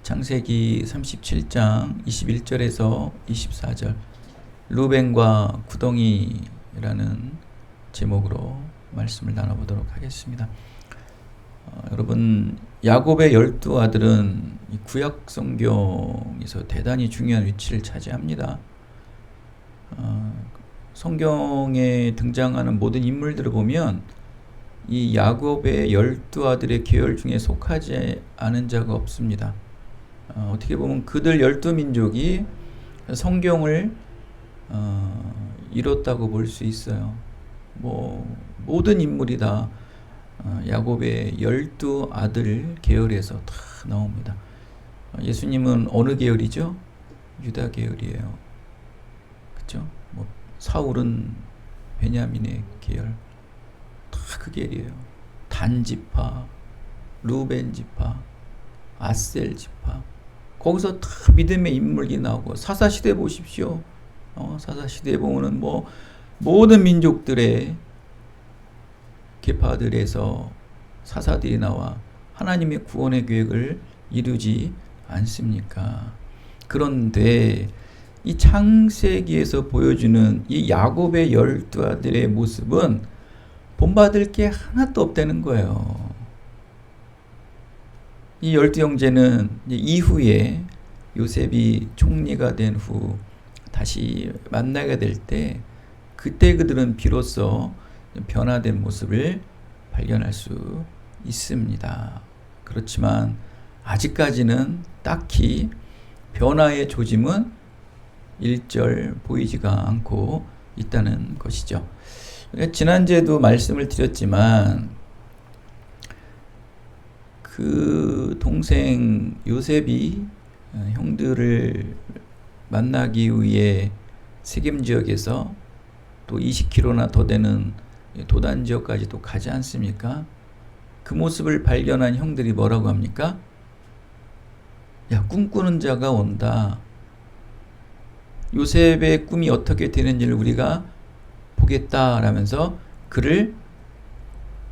창세기 37장 21절에서 24절 루벤과 구덩이라는 제목으로 말씀을 나눠보도록 하겠습니다. 여러분, 야곱의 12아들은 구약 성경에서 대단히 중요한 위치를 차지합니다. 성경에 등장하는 모든 인물들을 보면 이 야곱의 12아들의 계열 중에 속하지 않은 자가 없습니다. 어떻게 보면 그들 12민족이 성경을 이뤘다고 볼 수 있어요. 모든 인물이 다 야곱의 12아들 계열에서 다 나옵니다. 예수님은 어느 계열이죠? 유다 계열이에요. 그렇죠? 사울은 베냐민의 계열, 다 그 계열이에요. 단 지파, 루벤 지파, 아셀 지파, 거기서 다 믿음의 인물이 나오고, 사사시대 보십시오. 사사시대에 보면은 모든 민족들의 계파들에서 사사들이 나와 하나님의 구원의 계획을 이루지 않습니까? 그런데 이 창세기에서 보여주는 이 야곱의 12아들의 모습은 본받을 게 하나도 없다는 거예요. 이 12형제는 이후에 요셉이 총리가 된 후 다시 만나게 될 때, 그때 그들은 비로소 변화된 모습을 발견할 수 있습니다. 그렇지만 아직까지는 딱히 변화의 조짐은 일절 보이지가 않고 있다는 것이죠. 지난주에도 말씀을 드렸지만 그 동생 요셉이 형들을 만나기 위해 세겜 지역에서 또 20km나 더 되는 도단 지역까지 또 가지 않습니까? 그 모습을 발견한 형들이 뭐라고 합니까? 야, 꿈꾸는 자가 온다. 요셉의 꿈이 어떻게 되는지를 우리가 보겠다라면서 그를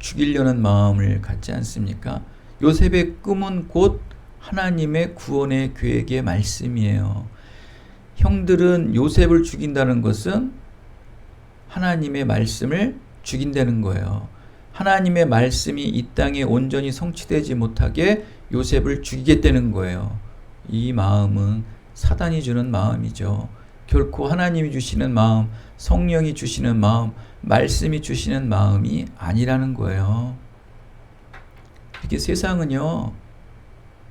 죽이려는 마음을 갖지 않습니까? 요셉의 꿈은 곧 하나님의 구원의 계획의 말씀이에요. 형들은 요셉을 죽인다는 것은 하나님의 말씀을 죽인다는 거예요. 하나님의 말씀이 이 땅에 온전히 성취되지 못하게 요셉을 죽이겠다는 거예요. 이 마음은 사단이 주는 마음이죠. 결코 하나님이 주시는 마음, 성령이 주시는 마음, 말씀이 주시는 마음이 아니라는 거예요. 이렇게 세상은요,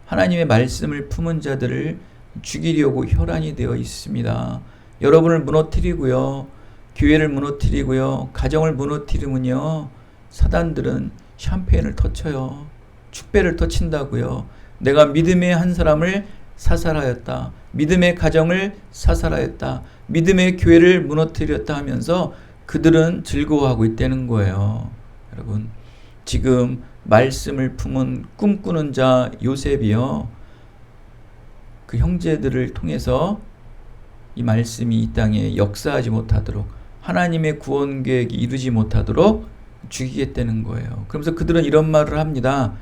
하나님의 말씀을 품은 자들을 죽이려고 혈안이 되어 있습니다. 여러분을 무너뜨리고요, 교회를 무너뜨리고요, 가정을 무너뜨리면요, 사단들은 샴페인을 터쳐요. 축배를 터친다고요. 내가 믿음의 한 사람을 사살하였다, 믿음의 가정을 사살하였다, 믿음의 교회를 무너뜨렸다 하면서 그들은 즐거워하고 있다는 거예요. 여러분, 지금 말씀을 품은 꿈꾸는 자 요셉이요, 그 형제들을 통해서 이 말씀이 이 땅에 역사하지 못하도록, 하나님의 구원 계획이 이루지 못하도록 죽이겠다는 거예요. 그러면서 그들은 이런 말을 합니다.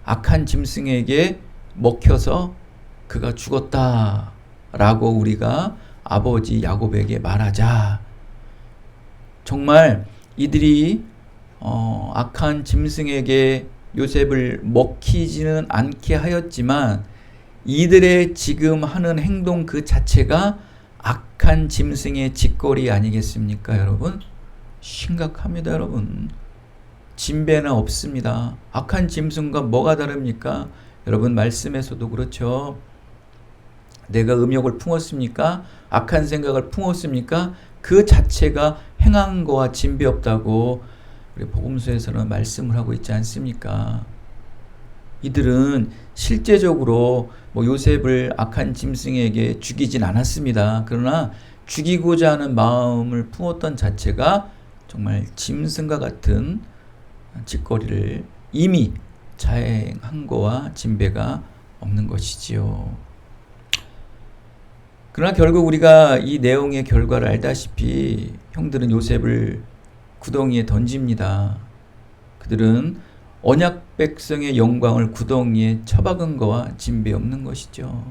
악한 짐승에게 먹혀서 그가 죽었다 라고 우리가 아버지 야곱에게 말하자. 정말 이들이 악한 짐승에게 요셉을 먹히지는 않게 하였지만 이들의 지금 하는 행동 그 자체가 악한 짐승의 짓거리 아니겠습니까, 여러분? 심각합니다, 여러분. 진배는 없습니다. 악한 짐승과 뭐가 다릅니까? 여러분, 말씀에서도 그렇죠. 내가 음욕을 품었습니까? 악한 생각을 품었습니까? 그 자체가 행한 거와 진배 없다고 우리 복음서에서는 말씀을 하고 있지 않습니까? 이들은 실제적으로 요셉을 악한 짐승에게 죽이진 않았습니다. 그러나 죽이고자 하는 마음을 품었던 자체가 정말 짐승과 같은 짓거리를 이미 자행한 거와 진배가 없는 것이지요. 그러나 결국 우리가 이 내용의 결과를 알다시피 형들은 요셉을 구덩이에 던집니다. 그들은 언약 백성의 영광을 구덩이에 처박은 거와 진배 없는 것이죠.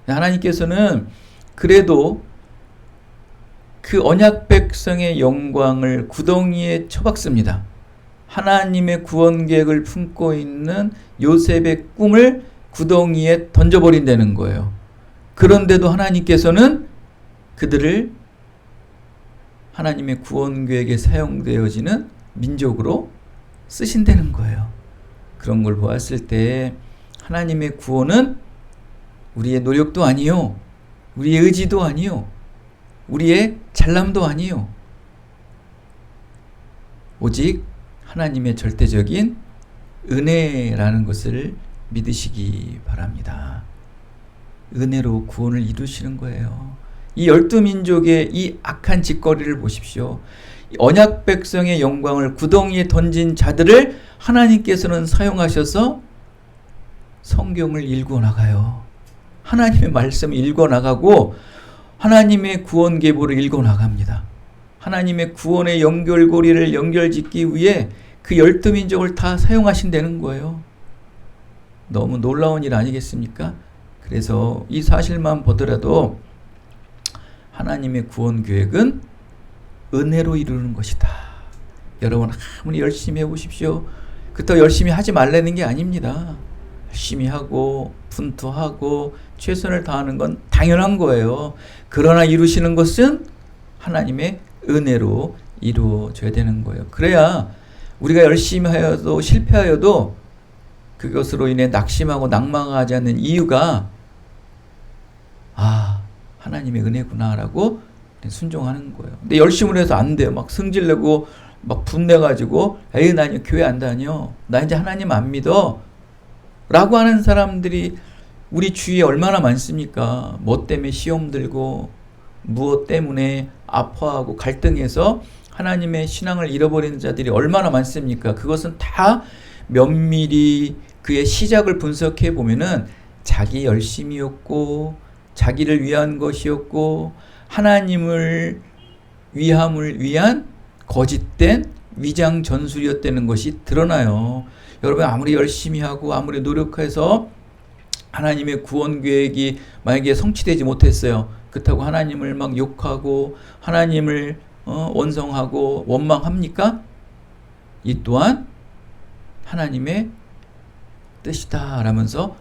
하나님께서는 그래도 그 언약 백성의 영광을 구덩이에 처박습니다. 하나님의 구원 계획을 품고 있는 요셉의 꿈을 구덩이에 던져버린다는 거예요. 그런데도 하나님께서는 그들을 하나님의 구원 계획에 사용되어지는 민족으로 쓰신다는 거예요. 그런 걸 보았을 때 하나님의 구원은 우리의 노력도 아니요, 우리의 의지도 아니요, 우리의 잘남도 아니요, 오직 하나님의 절대적인 은혜라는 것을 믿으시기 바랍니다. 은혜로 구원을 이루시는 거예요. 이 12민족의 이 악한 짓거리를 보십시오. 언약 백성의 영광을 구덩이에 던진 자들을 하나님께서는 사용하셔서 성경을 읽어 나가요. 하나님의 말씀을 읽어 나가고 하나님의 구원 계보를 읽어 나갑니다. 하나님의 구원의 연결고리를 연결짓기 위해 그 12민족을 다 사용하신다는 거예요. 너무 놀라운 일 아니겠습니까? 그래서 이 사실만 보더라도 하나님의 구원 계획은 은혜로 이루는 것이다. 여러분 아무리 열심히 해보십시오. 그렇다고 열심히 하지 말라는 게 아닙니다. 열심히 하고 분투하고 최선을 다하는 건 당연한 거예요. 그러나 이루시는 것은 하나님의 은혜로 이루어져야 되는 거예요. 그래야 우리가 열심히 하여도 실패하여도 그것으로 인해 낙심하고 낭망하지 않는 이유가 하나님의 은혜구나라고 순종하는 거예요. 근데 열심히 해서 안 돼요. 막 승질내고 막 분내가지고 에이 나 교회 안 다녀, 나 이제 하나님 안 믿어 라고 하는 사람들이 우리 주위에 얼마나 많습니까? 뭐 때문에 시험 들고 무엇 때문에 아파하고 갈등해서 하나님의 신앙을 잃어버리는 자들이 얼마나 많습니까? 그것은 다 면밀히 그의 시작을 분석해 보면은 자기 열심이었고 자기를 위한 것이었고 하나님을 위함을 위한 거짓된 위장 전술이었다는 것이 드러나요. 여러분 아무리 열심히 하고 아무리 노력해서 하나님의 구원 계획이 만약에 성취되지 못했어요. 그렇다고 하나님을 막 욕하고 하나님을 원성하고 원망합니까? 이 또한 하나님의 뜻이다 라면서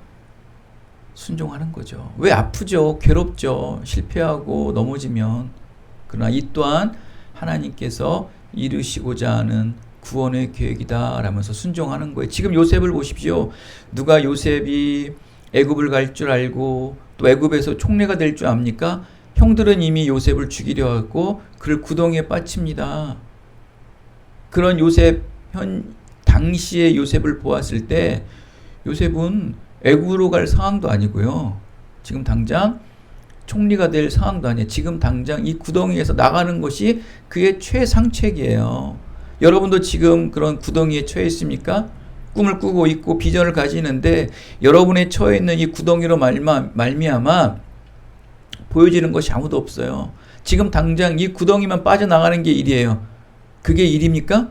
순종하는 거죠. 왜 아프죠? 괴롭죠. 실패하고 넘어지면. 그러나 이 또한 하나님께서 이루시고자 하는 구원의 계획이다 라면서 순종하는 거예요. 지금 요셉을 보십시오. 누가 요셉이 애굽을 갈 줄 알고 또 애굽에서 총리가 될 줄 압니까? 형들은 이미 요셉을 죽이려 하고 그를 구덩이에 빠칩니다. 그런 요셉 당시의 요셉을 보았을 때 요셉은 애굽으로 갈 상황도 아니고요. 지금 당장 총리가 될 상황도 아니에요. 지금 당장 이 구덩이에서 나가는 것이 그의 최상책이에요. 여러분도 지금 그런 구덩이에 처해 있습니까? 꿈을 꾸고 있고 비전을 가지는데 여러분의 처해 있는 이 구덩이로 말미암아 보여지는 것이 아무도 없어요. 지금 당장 이 구덩이만 빠져나가는 게 일이에요. 그게 일입니까?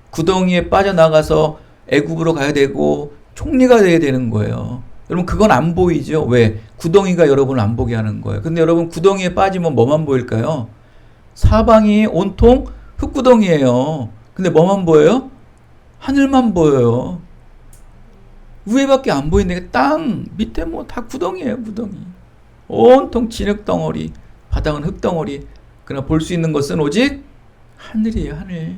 구덩이에 빠져나가서 애굽으로 가야 되고 총리가 돼야 되는 거예요. 여러분 그건 안 보이죠? 왜? 구덩이가 여러분을 안 보게 하는 거예요. 근데 여러분 구덩이에 빠지면 뭐만 보일까요? 사방이 온통 흙구덩이에요. 근데 뭐만 보여요? 하늘만 보여요. 위에밖에 안 보이는데 땅 밑에 뭐 다 구덩이에요. 구덩이. 온통 진흙덩어리, 바닥은 흙덩어리. 그러나 볼 수 있는 것은 오직 하늘이에요. 하늘.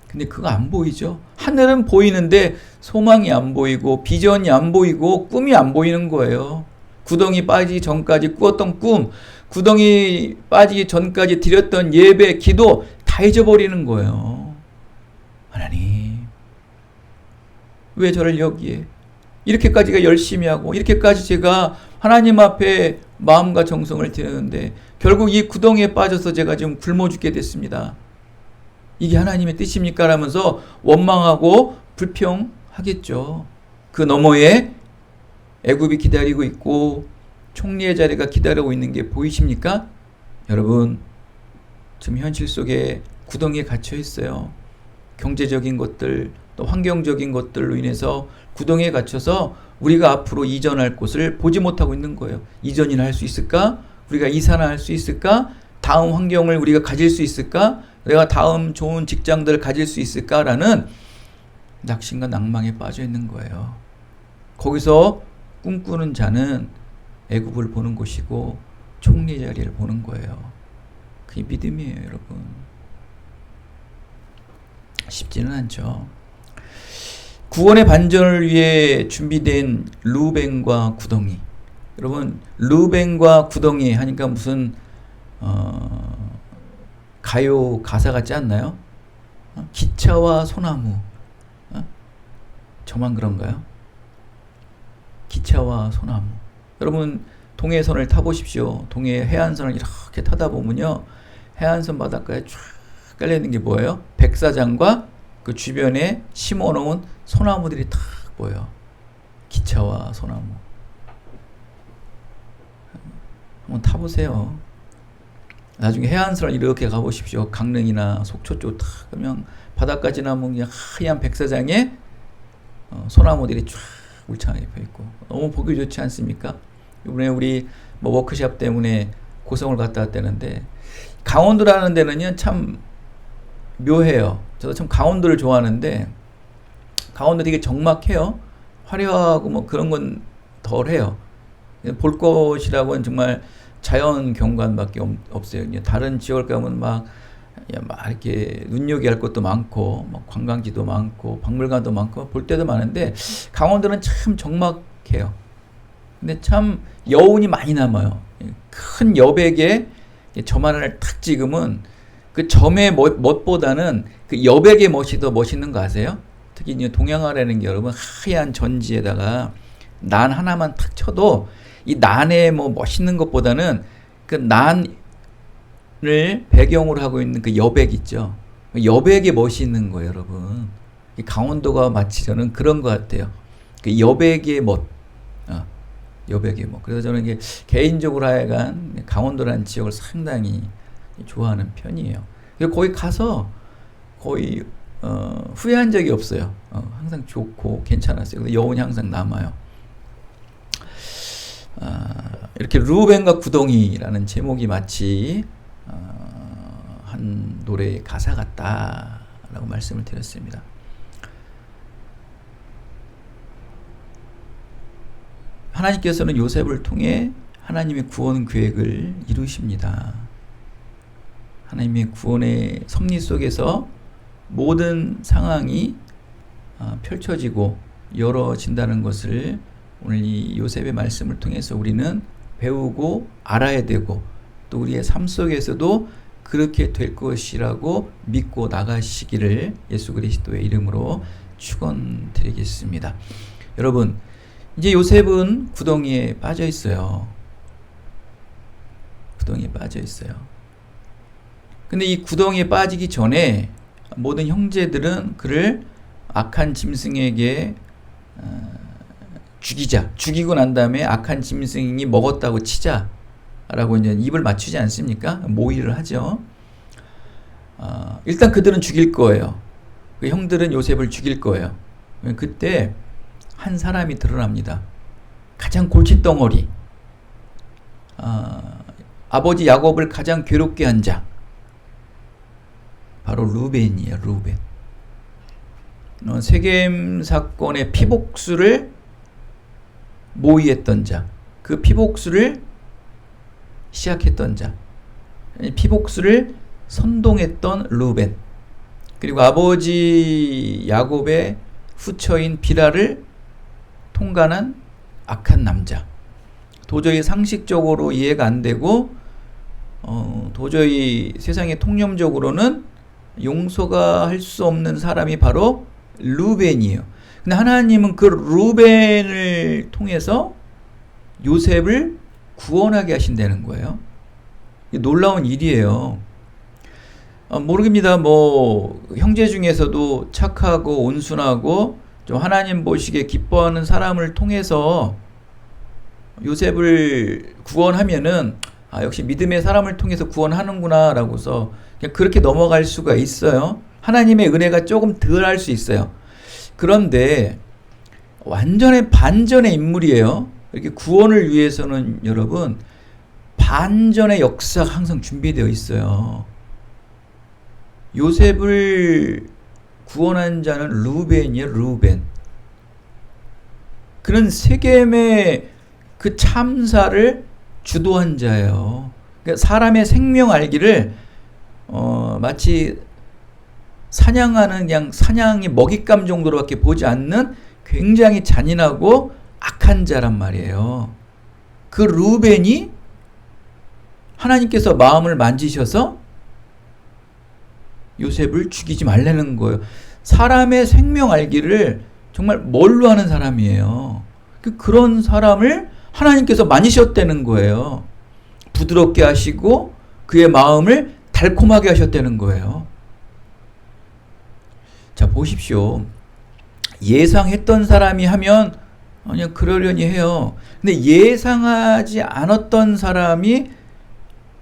근데 그거 안 보이죠? 하늘은 보이는데 소망이 안 보이고 비전이 안 보이고 꿈이 안 보이는 거예요. 구덩이 빠지기 전까지 꾸었던 꿈, 구덩이 빠지기 전까지 드렸던 예배, 기도 다 잊어버리는 거예요. 하나님, 왜 저를 여기에 이렇게까지가 열심히 하고 이렇게까지 제가 하나님 앞에 마음과 정성을 드렸는데 결국 이 구덩이에 빠져서 제가 지금 굶어 죽게 됐습니다. 이게 하나님의 뜻입니까? 라면서 원망하고 불평하겠죠. 그 너머에 애굽이 기다리고 있고 총리의 자리가 기다리고 있는 게 보이십니까? 여러분 지금 현실 속에 구덩이에 갇혀 있어요. 경제적인 것들, 또 환경적인 것들로 인해서 구덩이에 갇혀서 우리가 앞으로 이전할 곳을 보지 못하고 있는 거예요. 이전이나 할 수 있을까? 우리가 이사나 할 수 있을까? 다음 환경을 우리가 가질 수 있을까? 내가 다음 좋은 직장들을 가질 수 있을까라는 낙심과 낭망에 빠져 있는 거예요. 거기서 꿈꾸는 자는 애굽을 보는 곳이고 총리 자리를 보는 거예요. 그게 믿음이에요, 여러분. 쉽지는 않죠. 구원의 반전을 위해 준비된 루벤과 구덩이. 여러분, 루벤과 구덩이 하니까 무슨 가요 가사 같지 않나요? 기차와 소나무. 저만 그런가요? 기차와 소나무. 여러분, 동해선을 타보십시오. 동해 해안선을 이렇게 타다 보면요, 해안선 바닷가에 쫙 깔려있는 게 뭐예요? 백사장과 그 주변에 심어놓은 소나무들이 탁 보여. 기차와 소나무. 한번 타보세요. 나중에 해안선을 이렇게 가보십시오. 강릉이나 속초 쪽 탁 그러면 바닷가 지나면 그냥 하얀 백사장에 소나무들이 쫙 울창하게 펴있고 너무 보기 좋지 않습니까? 이번에 우리 뭐 워크숍 때문에 고성을 갔다 왔다는데, 강원도라는 데는요 참 묘해요. 저도 참 강원도를 좋아하는데 강원도 되게 적막해요. 화려하고 뭐 그런 건 덜해요. 볼 것이라고는 정말 자연 경관밖에 없어요. 다른 지역을 가면 막 이렇게 눈요기할 것도 많고, 막 관광지도 많고, 박물관도 많고, 볼 데도 많은데, 강원도는 참 적막해요. 근데 참 여운이 많이 남아요. 큰 여백에 점 하나를 탁 찍으면 그 점의 멋보다는 그 여백의 멋이 더 멋있는 거 아세요? 특히 이제 동양화라는 게 여러분 하얀 전지에다가 난 하나만 탁 쳐도 이 난의 뭐 멋있는 것보다는 그 난을 배경으로 하고 있는 그 여백 있죠. 여백의 멋이 있는 거예요, 여러분. 강원도가 마치 저는 그런 것 같아요. 그 여백의 멋. 여백의 멋. 그래서 저는 이게 개인적으로 하여간 강원도라는 지역을 상당히 좋아하는 편이에요. 그리고 거기 가서 거의 후회한 적이 없어요. 항상 좋고 괜찮았어요. 근데 여운이 항상 남아요. 이렇게 루벤과 구덩이라는 제목이 마치 한 노래의 가사 같다라고 말씀을 드렸습니다. 하나님께서는 요셉을 통해 하나님의 구원 계획을 이루십니다. 하나님의 구원의 섭리 속에서 모든 상황이 펼쳐지고 열어진다는 것을 오늘 이 요셉의 말씀을 통해서 우리는 배우고 알아야 되고, 또 우리의 삶 속에서도 그렇게 될 것이라고 믿고 나가시기를 예수 그리스도의 이름으로 축원드리겠습니다. 여러분, 이제 요셉은 구덩이에 빠져 있어요. 구덩이에 빠져 있어요. 근데 이 구덩이에 빠지기 전에 모든 형제들은 그를 악한 짐승에게 죽이고 난 다음에 악한 짐승이 먹었다고 치자라고 이제 입을 맞추지 않습니까? 모의를 하죠. 일단 그들은 죽일 거예요. 그 형들은 요셉을 죽일 거예요. 그때 한 사람이 드러납니다. 가장 골칫덩어리. 아버지 야곱을 가장 괴롭게 한 자. 바로 루벤이에요. 루벤. 세겜 사건의 피복수를 모의했던 자. 그 피복수를 시작했던 자. 피복수를 선동했던 루벤. 그리고 아버지 야곱의 후처인 비라를 통간한 악한 남자. 도저히 상식적으로 이해가 안 되고 도저히 세상의 통념적으로는 용서가 할 수 없는 사람이 바로 루벤이에요. 근데 하나님은 그 루벤을 통해서 요셉을 구원하게 하신다는 거예요. 놀라운 일이에요. 모르겠습니다. 뭐 형제 중에서도 착하고 온순하고 좀 하나님 보시기에 기뻐하는 사람을 통해서 요셉을 구원하면은 역시 믿음의 사람을 통해서 구원하는구나 라고서 그냥 그렇게 넘어갈 수가 있어요. 하나님의 은혜가 조금 덜할 수 있어요. 그런데 완전히 반전의 인물이에요. 이렇게 구원을 위해서는 여러분 반전의 역사가 항상 준비되어 있어요. 요셉을 구원한 자는 루벤이에요. 루벤. 그는 세겜의 그 참사를 주도한 자예요. 그러니까 사람의 생명 알기를 마치 사냥하는 그냥 사냥이 먹잇감 정도로밖에 보지 않는 굉장히 잔인하고 악한 자란 말이에요. 그 루벤이 하나님께서 마음을 만지셔서 요셉을 죽이지 말라는 거예요. 사람의 생명 알기를 정말 뭘로 하는 사람이에요. 그런 사람을 하나님께서 만지셨다는 거예요. 부드럽게 하시고 그의 마음을 달콤하게 하셨다는 거예요. 자, 보십시오. 예상했던 사람이 하면 그냥 그러려니 해요. 근데 예상하지 않았던 사람이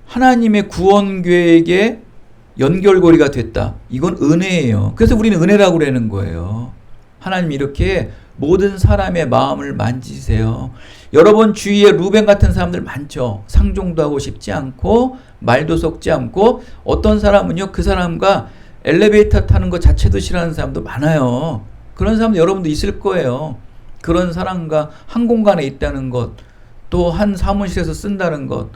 하나님의 구원 계획에 연결고리가 됐다. 이건 은혜예요. 그래서 우리는 은혜라고 그러는 거예요. 하나님이 이렇게 모든 사람의 마음을 만지세요. 여러분 주위에 루벤 같은 사람들 많죠. 상종도 하고 싶지 않고 말도 섞지 않고 어떤 사람은요 그 사람과 엘리베이터 타는 것 자체도 싫어하는 사람도 많아요. 그런 사람도 여러분도 있을 거예요. 그런 사람과 한 공간에 있다는 것, 또 한 사무실에서 쓴다는 것,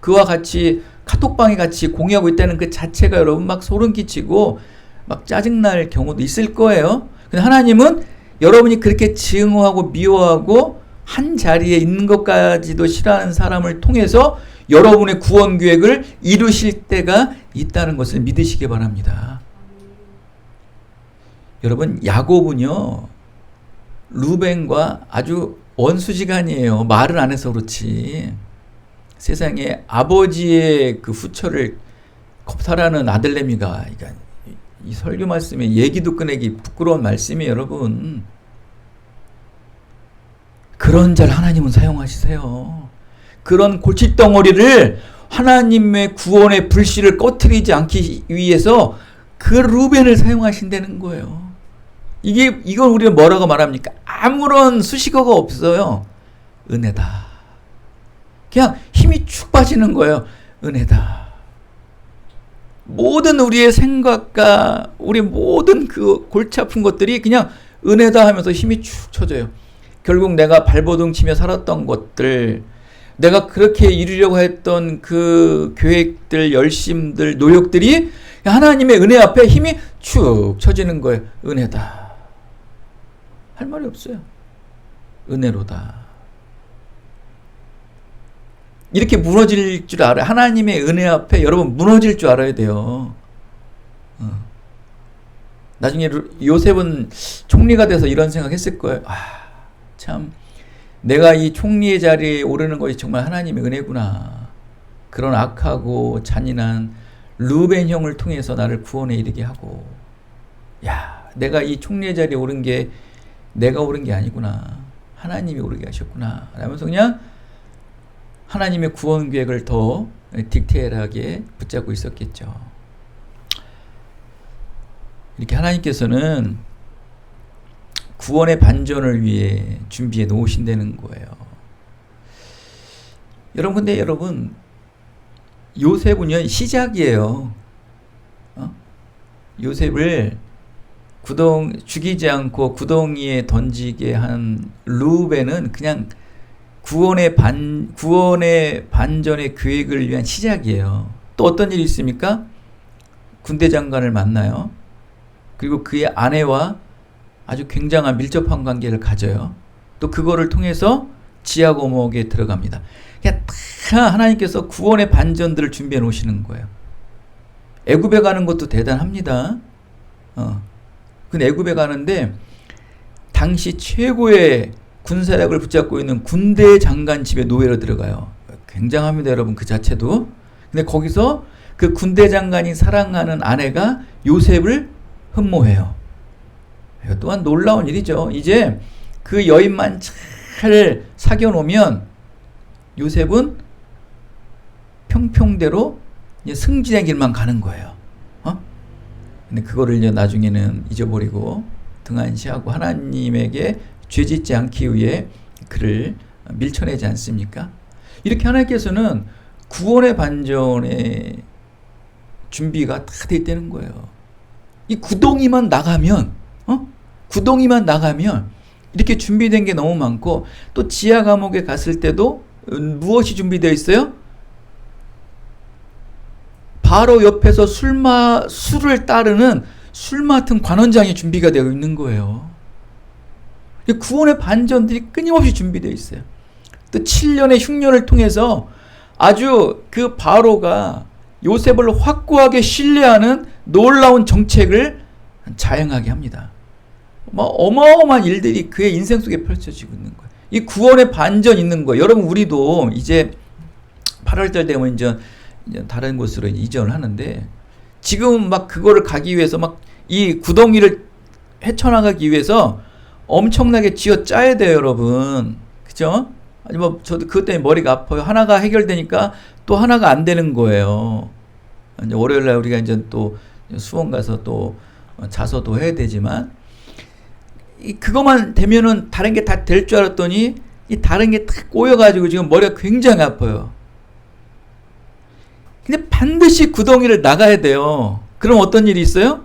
그와 같이 카톡방에 같이 공유하고 있다는 그 자체가 여러분 막 소름 끼치고 막 짜증날 경우도 있을 거예요. 근데 하나님은 여러분이 그렇게 증오하고 미워하고 한 자리에 있는 것까지도 싫어하는 사람을 통해서 여러분의 구원 계획을 이루실 때가 있다는 것을 믿으시기 바랍니다. 여러분 야곱은요 루벤과 아주 원수지간이에요. 말을 안 해서 그렇지. 세상에 아버지의 그 후처를 겁탈하는 아들내미가, 이 설교 말씀에 얘기도 꺼내기 부끄러운 말씀이에요, 여러분. 그런 자를 하나님은 사용하시세요. 그런 골칫덩어리를 하나님의 구원의 불씨를 꺼트리지 않기 위해서 그 루벤을 사용하신다는 거예요. 이걸 우리가 뭐라고 말합니까? 아무런 수식어가 없어요. 은혜다. 그냥 힘이 축 빠지는 거예요. 은혜다. 모든 우리의 생각과 우리 모든 그 골치 아픈 것들이 그냥 은혜다 하면서 힘이 축 쳐져요. 결국 내가 발버둥 치며 살았던 것들, 내가 그렇게 이루려고 했던 그 계획들, 열심들, 노력들이 하나님의 은혜 앞에 힘이 축 쳐지는 거예요. 은혜다. 할 말이 없어요. 은혜로다. 이렇게 무너질 줄 알아요. 하나님의 은혜 앞에 여러분 무너질 줄 알아야 돼요. 나중에 요셉은 총리가 돼서 이런 생각했을 거예요. 참 내가 이 총리의 자리에 오르는 것이 정말 하나님의 은혜구나. 그런 악하고 잔인한 루벤 형을 통해서 나를 구원에 이르게 하고, 내가 이 총리의 자리에 오른 게 내가 오른 게 아니구나. 하나님이 오르게 하셨구나. 라면서 그냥 하나님의 구원 계획을 더 디테일하게 붙잡고 있었겠죠. 이렇게 하나님께서는 구원의 반전을 위해 준비해 놓으신다는 거예요. 여러분, 근데 여러분, 요셉은요, 시작이에요. 요셉을 죽이지 않고 구덩이에 던지게 한 루벤은 그냥 구원의 반전의 계획을 위한 시작이에요. 또 어떤 일이 있습니까? 군대 장관을 만나요. 그리고 그의 아내와 아주 굉장한 밀접한 관계를 가져요. 또 그거를 통해서 지하 감옥에 들어갑니다. 그냥 다 하나님께서 구원의 반전들을 준비해 놓으시는 거예요. 애굽에 가는 것도 대단합니다. 근데 애굽에 가는데 당시 최고의 군사력을 붙잡고 있는 군대 장관 집에 노예로 들어가요. 굉장합니다, 여러분, 그 자체도. 근데 거기서 그 군대 장관이 사랑하는 아내가 요셉을 흠모해요. 이거 또한 놀라운 일이죠. 이제 그 여인만 잘 사귀어 놓으면 요셉은 평평대로 이제 승진의 길만 가는 거예요. 근데 그거를 이제 나중에는 잊어버리고 등한시하고 하나님에게 죄짓지 않기 위해 그를 밀쳐내지 않습니까? 이렇게 하나님께서는 구원의 반전의 준비가 다 돼 있다는 거예요. 이 구덩이만 나가면, 구덩이만 나가면 이렇게 준비된 게 너무 많고, 또 지하 감옥에 갔을 때도 무엇이 준비되어 있어요? 바로 옆에서 술을 따르는 술 맡은 관원장이 준비가 되어 있는 거예요. 구원의 반전들이 끊임없이 준비되어 있어요. 또 7년의 흉년을 통해서 아주 그 바로가 요셉을 확고하게 신뢰하는 놀라운 정책을 자행하게 합니다. 어마어마한 일들이 그의 인생 속에 펼쳐지고 있는 거예요. 이 구원의 반전 있는 거예요. 여러분, 우리도 이제 8월달 되면 이제 다른 곳으로 이전을 하는데, 지금 막 그거를 가기 위해서 막 이 구덩이를 헤쳐나가기 위해서 엄청나게 쥐어 짜야 돼요, 여러분. 그죠? 아니, 저도 그것 때문에 머리가 아파요. 하나가 해결되니까 또 하나가 안 되는 거예요. 이제 월요일날 우리가 이제 또 수원 가서 또 자서도 해야 되지만, 그것만 되면은 다른 게 다 될 줄 알았더니 이 다른 게 다 꼬여가지고 지금 머리가 굉장히 아파요. 근데 반드시 구덩이를 나가야 돼요. 그럼 어떤 일이 있어요?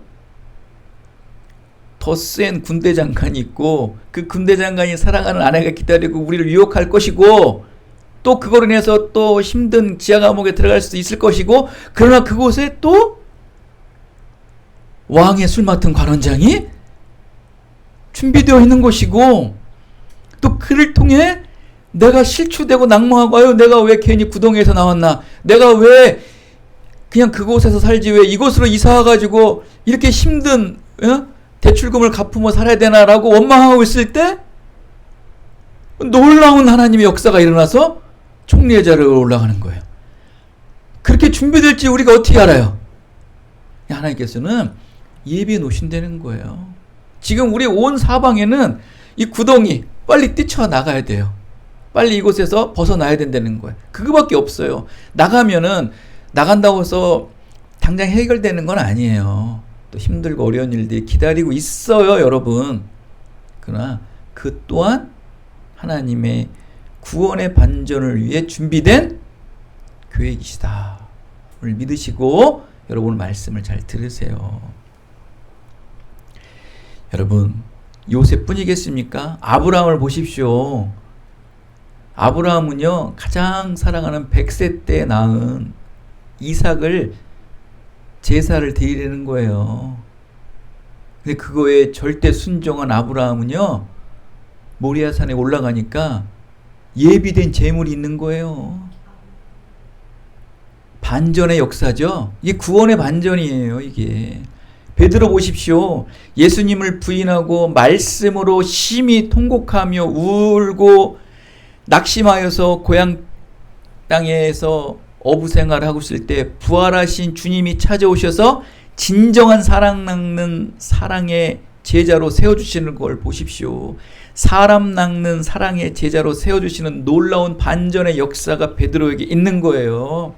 더 센 군대 장관이 있고, 그 군대 장관이 사랑하는 아내가 기다리고 우리를 유혹할 것이고, 또 그거로 인해서 또 힘든 지하 감옥에 들어갈 수도 있을 것이고, 그러나 그곳에 또 왕의 술 맡은 관원장이 준비되어 있는 것이고, 또 그를 통해 내가 실추되고 낙망하고, 아유 내가 왜 괜히 구덩이에서 나왔나, 내가 왜 그냥 그곳에서 살지 왜 이곳으로 이사와가지고 이렇게 힘든 대출금을 갚으며 살아야 되나라고 원망하고 있을 때 놀라운 하나님의 역사가 일어나서 총리의 자리에 올라가는 거예요. 그렇게 준비될지 우리가 어떻게 알아요? 하나님께서는 예비해 놓으신다는 거예요. 지금 우리 온 사방에는 이 구덩이 빨리 뛰쳐나가야 돼요. 빨리 이곳에서 벗어나야 된다는 거예요. 그거밖에 없어요. 나간다고 해서 당장 해결되는 건 아니에요. 또 힘들고 어려운 일들이 기다리고 있어요, 여러분. 그러나 그 또한 하나님의 구원의 반전을 위해 준비된 계획이시다. 오늘 믿으시고 여러분 말씀을 잘 들으세요. 여러분, 요셉뿐이겠습니까? 아브라함을 보십시오. 아브라함은요, 가장 사랑하는 100세 때 낳은 이삭을 제사를 드리는 거예요. 근데 그거에 절대 순종한 아브라함은요, 모리아산에 올라가니까 예비된 제물이 있는 거예요. 반전의 역사죠. 이게 구원의 반전이에요, 이게. 베드로 보십시오. 예수님을 부인하고 말씀으로 심히 통곡하며 울고 낙심하여서 고향 땅에서 어부 생활을 하고 있을 때 부활하신 주님이 찾아오셔서 진정한 사랑 낚는 사랑의 제자로 세워주시는 걸 보십시오. 사람 낚는 사랑의 제자로 세워주시는 놀라운 반전의 역사가 베드로에게 있는 거예요.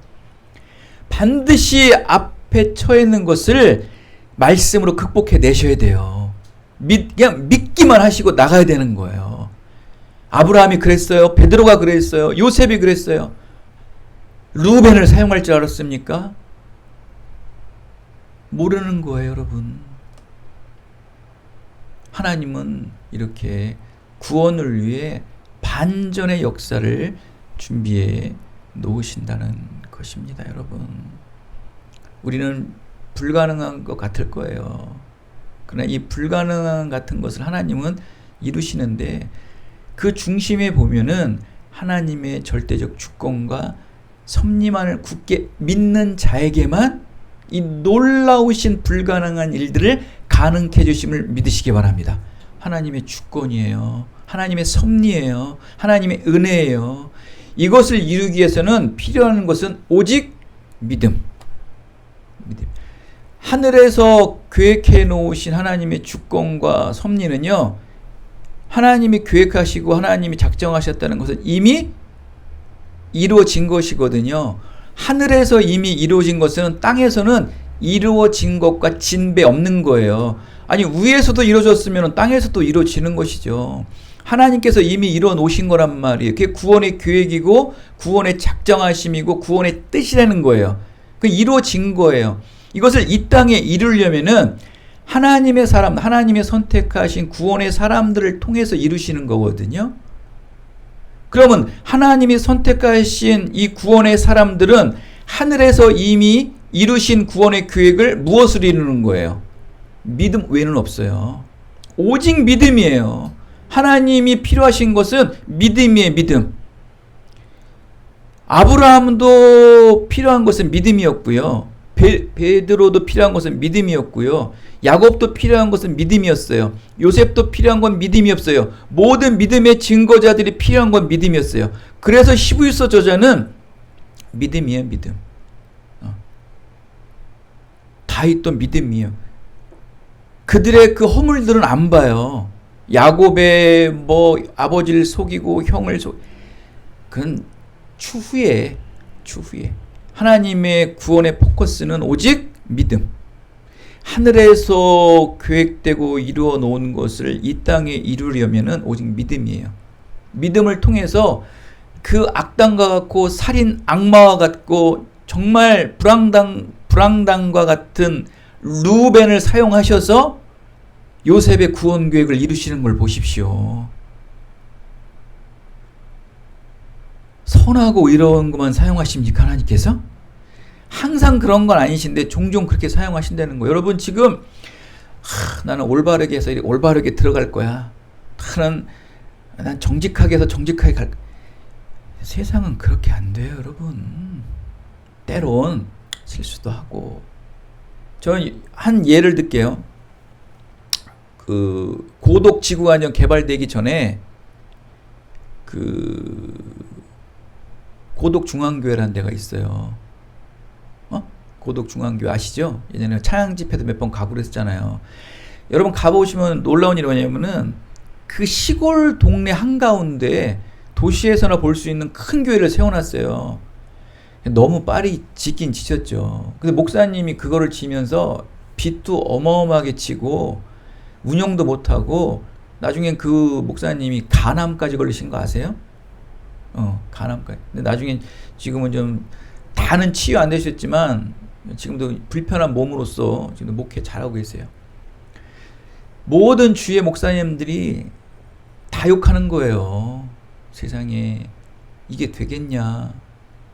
반드시 앞에 처해 있는 것을 말씀으로 극복해 내셔야 돼요. 그냥 믿기만 하시고 나가야 되는 거예요. 아브라함이 그랬어요. 베드로가 그랬어요. 요셉이 그랬어요. 루벤을 사용할 줄 알았습니까? 모르는 거예요, 여러분. 하나님은 이렇게 구원을 위해 반전의 역사를 준비해 놓으신다는 것입니다, 여러분. 우리는 불가능한 것 같을 거예요. 그러나 이 불가능한 같은 것을 하나님은 이루시는데, 그 중심에 보면은 하나님의 절대적 주권과 섭리만을 굳게 믿는 자에게만 이 놀라우신 불가능한 일들을 가능케 해주심을 믿으시기 바랍니다. 하나님의 주권이에요. 하나님의 섭리예요. 하나님의 은혜예요. 이것을 이루기 위해서는 필요한 것은 오직 믿음. 하늘에서 계획해 놓으신 하나님의 주권과 섭리는요, 하나님이 계획하시고 하나님이 작정하셨다는 것은 이미 이루어진 것이거든요. 하늘에서 이미 이루어진 것은 땅에서는 이루어진 것과 진배 없는 거예요. 아니 위에서도 이루어졌으면 땅에서도 이루어지는 것이죠. 하나님께서 이미 이루어 놓으신 거란 말이에요. 그게 구원의 계획이고 구원의 작정하심이고 구원의 뜻이라는 거예요. 그 이루어진 거예요. 이것을 이 땅에 이루려면은 하나님의 사람, 하나님의 선택하신 구원의 사람들을 통해서 이루시는 거거든요. 그러면 하나님이 선택하신 이 구원의 사람들은 하늘에서 이미 이루신 구원의 계획을 무엇으로 이루는 거예요? 믿음 외에는 없어요. 오직 믿음이에요. 하나님이 필요하신 것은 믿음이에요. 믿음. 아브라함도 필요한 것은 믿음이었고요. 베드로도 필요한 것은 믿음이었고요. 야곱도 필요한 것은 믿음이었어요. 요셉도 필요한 건 믿음이었어요. 모든 믿음의 증거자들이 필요한 건 믿음이었어요. 그래서 히브리서 저자는 믿음이에요. 믿음. 다윗도 믿음이에요. 그들의 그 허물들은 안 봐요. 야곱의 뭐 아버지를 속이고 형을 그건 추후에 하나님의 구원의 포커스는 오직 믿음. 하늘에서 계획되고 이루어 놓은 것을 이 땅에 이루려면은 오직 믿음이에요. 믿음을 통해서 그 악당과 같고 살인 악마와 같고 정말 불황당과 같은 루벤을 사용하셔서 요셉의 구원 계획을 이루시는 걸 보십시오. 선하고 이런 것만 사용하십니까 하나님께서? 항상 그런 건 아니신데 종종 그렇게 사용하신다는 거예요. 여러분 지금 나는 올바르게 해서 올바르게 들어갈 거야. 난 정직하게 해서 정직하게 갈 거야. 세상은 그렇게 안 돼요 여러분. 때론 실수도 하고. 저는 한 예를 들게요. 그 고독지구간형 개발되기 전에 그 고독중앙교회라는 데가 있어요. 고독중앙교회 아시죠? 예전에 차양 집회도 몇 번 가고 그랬잖아요. 여러분 가보시면 놀라운 일이 뭐냐면은 그 시골 동네 한가운데 도시에서나 볼 수 있는 큰 교회를 세워놨어요. 너무 빨리 짓긴 지쳤죠. 근데 목사님이 그거를 지면서 빚도 어마어마하게 치고 운영도 못하고 나중엔 그 목사님이 간암까지 걸리신 거 아세요? 간암까지. 근데 나중엔 지금은 좀 다는 치유 안 되셨지만 지금도 불편한 몸으로서 지금 목회 잘하고 계세요. 모든 주의 목사님들이 다 욕하는 거예요. 세상에 이게 되겠냐.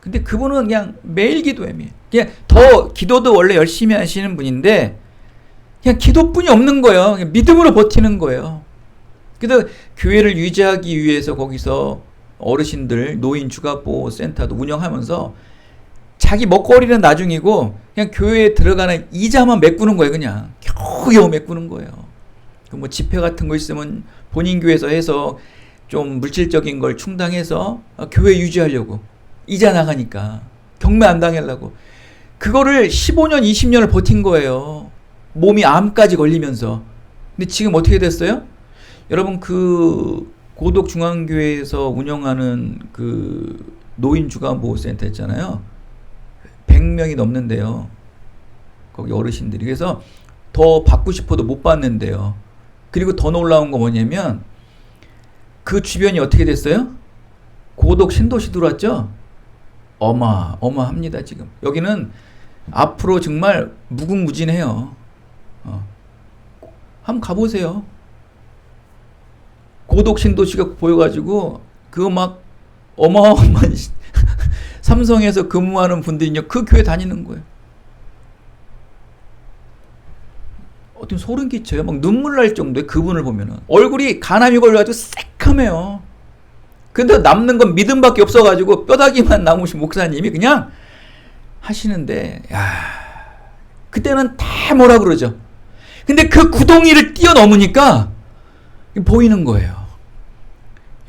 근데 그분은 그냥 매일 기도해요. 그냥 더 기도도 원래 열심히 하시는 분인데 그냥 기도뿐이 없는 거예요. 그냥 믿음으로 버티는 거예요. 그래서 교회를 유지하기 위해서 거기서 어르신들 노인 주가보호센터도 운영하면서 자기 먹거리는 나중이고 그냥 교회에 들어가는 이자만 메꾸는 거예요. 그냥 겨우겨우 메꾸는 거예요. 뭐 집회 같은 거 있으면 본인 교회에서 해서 좀 물질적인 걸 충당해서 교회 유지하려고. 이자 나가니까 경매 안 당하려고. 그거를 15년 20년을 버틴 거예요. 몸이 암까지 걸리면서. 근데 지금 어떻게 됐어요? 여러분 그 고독중앙교회에서 운영하는 그 노인주간보호센터 있잖아요. 100명이 넘는데요. 거기 어르신들이. 그래서 더 받고 싶어도 못 받는데요. 그리고 더 놀라운 거 뭐냐면 그 주변이 어떻게 됐어요? 고독 신도시 들어왔죠? 어마합니다 지금. 여기는 앞으로 정말 무궁무진해요. 한번 가보세요. 고독 신도시가 보여가지고 그거 막 어마어마한 삼성에서 근무하는 분들이 그 교회 다니는 거예요. 어떤 소름 끼쳐요. 막 눈물 날 정도에 그분을 보면은 얼굴이 간암이 걸려가지고 새카매요. 근데 남는 건 믿음밖에 없어가지고 뼈다귀만 남으신 목사님이 그냥 하시는데, 그때는 다 뭐라 그러죠. 근데 그 구덩이를 뛰어넘으니까 보이는 거예요.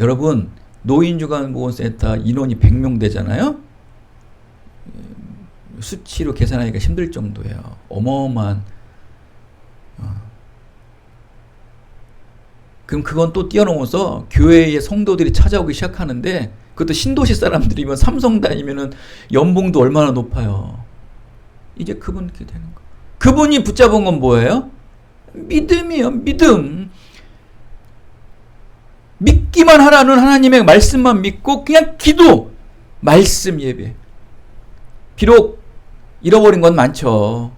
여러분, 노인주간보호센터 인원이 100명 되잖아요. 수치로 계산하기가 힘들 정도예요. 어마어마한. 그럼 그건 또 뛰어넘어서 교회의 성도들이 찾아오기 시작하는데, 그것도 신도시 사람들이면 삼성 다니면은 연봉도 얼마나 높아요. 이제 그분 이렇게 되는 거. 그분이 붙잡은 건 뭐예요? 믿음이요. 믿음. 믿기만 하라는 하나님의 말씀만 믿고 그냥 기도, 말씀 예배. 비록 잃어버린 건 많죠.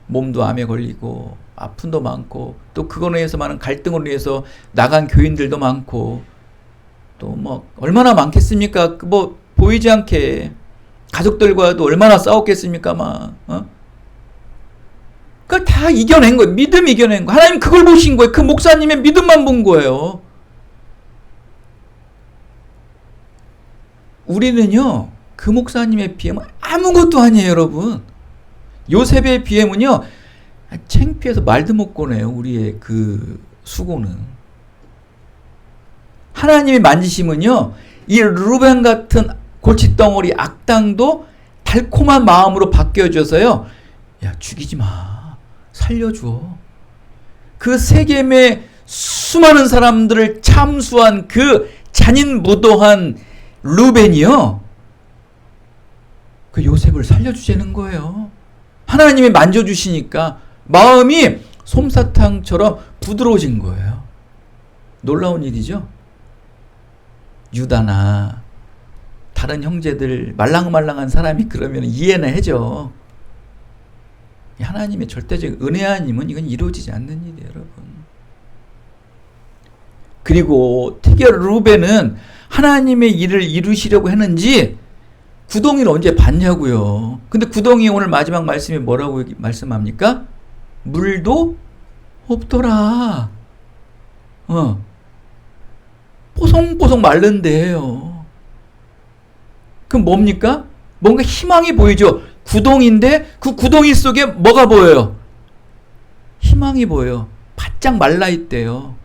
몸도 암에 걸리고 아픔도 많고 또 그거로 인해서 많은 갈등으로 인해서 나간 교인들도 많고 또 뭐 얼마나 많겠습니까? 뭐 보이지 않게 가족들과도 얼마나 싸웠겠습니까? 막 그걸 다 이겨낸 거예요. 믿음 이겨낸 거. 하나님 그걸 보신 거예요. 그 목사님의 믿음만 본 거예요. 우리는요, 그 목사님의 비엠은 아무것도 아니에요, 여러분. 요셉의 비엠은요, 창피해서 말도 못 꺼내요, 우리의 그 수고는. 하나님이 만지심은요, 이 루벤 같은 골칫덩어리 악당도 달콤한 마음으로 바뀌어줘서요, 야, 죽이지 마. 살려줘. 그 세겜의 수많은 사람들을 참수한 그 잔인무도한 루벤이요, 그 요셉을 살려주자는 거예요. 하나님이 만져주시니까 마음이 솜사탕처럼 부드러워진 거예요. 놀라운 일이죠. 유다나 다른 형제들 말랑말랑한 사람이 그러면 이해는 해죠. 하나님의 절대적 은혜 아니면 이건 이루어지지 않는 일이에요, 여러분. 그리고 특히 루벤은 하나님의 일을 이루시려고 했는지 구덩이를 언제 봤냐고요. 근데 구덩이 오늘 마지막 말씀이 뭐라고 말씀합니까? 물도 없더라. 뽀송뽀송 마른데요. 그럼 뭡니까? 뭔가 희망이 보이죠. 구덩이인데 그 구덩이 속에 뭐가 보여요? 희망이 보여요. 바짝 말라있대요.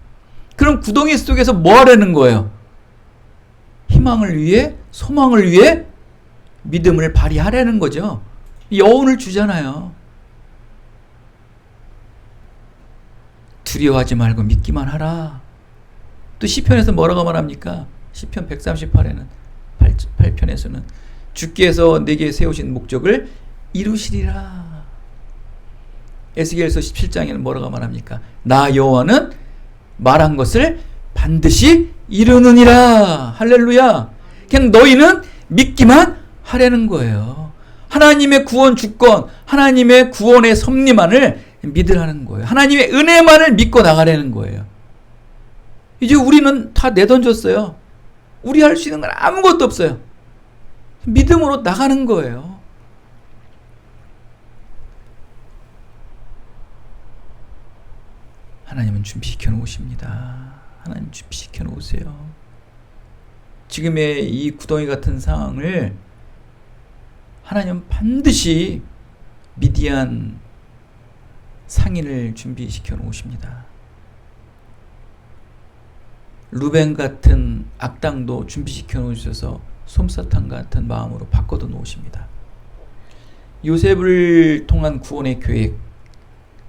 그럼 구덩이 속에서 뭐 하려는 거예요? 희망을 위해, 소망을 위해 믿음을 발휘하려는 거죠. 여운을 주잖아요. 두려워하지 말고 믿기만 하라. 또 시편에서 뭐라고 말합니까? 시편 138에는 8편에서는 주께서 내게 세우신 목적을 이루시리라. 에스겔서 17장에는 뭐라고 말합니까? 나 여호와는 말한 것을 반드시 이루느니라. 할렐루야. 그냥 너희는 믿기만 하려는 거예요. 하나님의 구원 주권, 하나님의 구원의 섭리만을 믿으라는 거예요. 하나님의 은혜만을 믿고 나가려는 거예요. 이제 우리는 다 내던졌어요. 우리 할 수 있는 건 아무것도 없어요. 믿음으로 나가는 거예요. 하나님은 준비시켜 놓으십니다. 하나님 준비시켜 놓으세요. 지금의 이 구덩이 같은 상황을 하나님은 반드시 미디안 상인을 준비시켜 놓으십니다. 루벤 같은 악당도 준비시켜 놓으셔서 솜사탕 같은 마음으로 바꿔도 놓으십니다. 요셉을 통한 구원의 계획,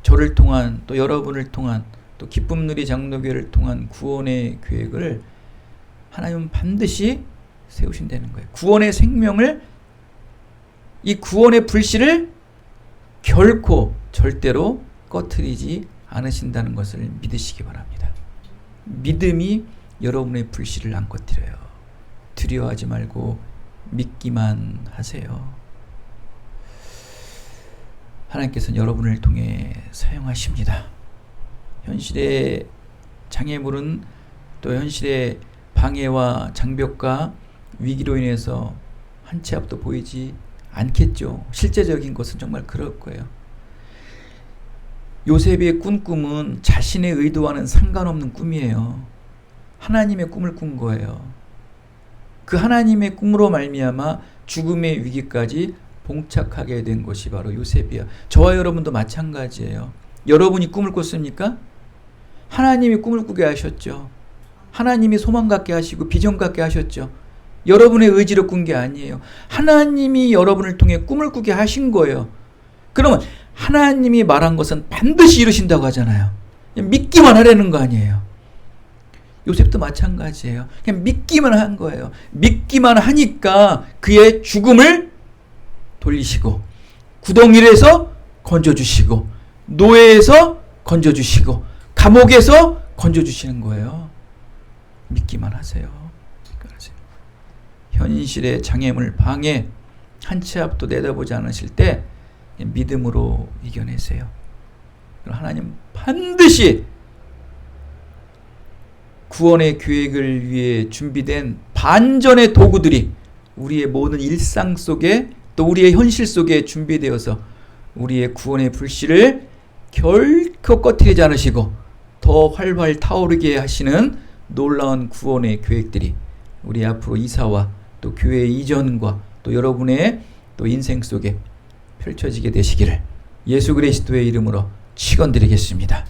저를 통한 또 여러분을 통한 또 기쁨 누리 장로교회를 통한 구원의 계획을 하나님은 반드시 세우신다는 거예요. 구원의 생명을, 이 구원의 불씨를 결코 절대로 꺼트리지 않으신다는 것을 믿으시기 바랍니다. 믿음이 여러분의 불씨를 안 꺼뜨려요. 두려워하지 말고 믿기만 하세요. 하나님께서는 여러분을 통해 사용하십니다. 현실의 장애물은 또 현실의 방해와 장벽과 위기로 인해서 한 치 앞도 보이지 않겠죠. 실제적인 것은 정말 그럴 거예요. 요셉의 꾼 꿈은 자신의 의도와는 상관없는 꿈이에요. 하나님의 꿈을 꾼 거예요. 그 하나님의 꿈으로 말미암아 죽음의 위기까지 봉착하게 된 것이 바로 요셉이야. 저와 여러분도 마찬가지예요. 여러분이 꿈을 꿨습니까? 하나님이 꿈을 꾸게 하셨죠. 하나님이 소망 갖게 하시고 비전 갖게 하셨죠. 여러분의 의지로 꾼 게 아니에요. 하나님이 여러분을 통해 꿈을 꾸게 하신 거예요. 그러면 하나님이 말한 것은 반드시 이루신다고 하잖아요. 그냥 믿기만 하라는 거 아니에요. 요셉도 마찬가지예요. 그냥 믿기만 한 거예요. 믿기만 하니까 그의 죽음을 돌리시고 구덩이에서 건져주시고 노예에서 건져주시고 감옥에서 건져주시는 거예요. 믿기만 하세요. 현실의 장애물, 방해 한 치 앞도 내다보지 않으실 때 믿음으로 이겨내세요. 하나님 반드시 구원의 계획을 위해 준비된 반전의 도구들이 우리의 모든 일상 속에 또 우리의 현실 속에 준비되어서 우리의 구원의 불씨를 결코 꺼트리지 않으시고 더 활활 타오르게 하시는 놀라운 구원의 계획들이 우리 앞으로 이사와 또 교회 이전과 또 여러분의 또 인생 속에 펼쳐지게 되시기를 예수 그리스도의 이름으로 축원드리겠습니다.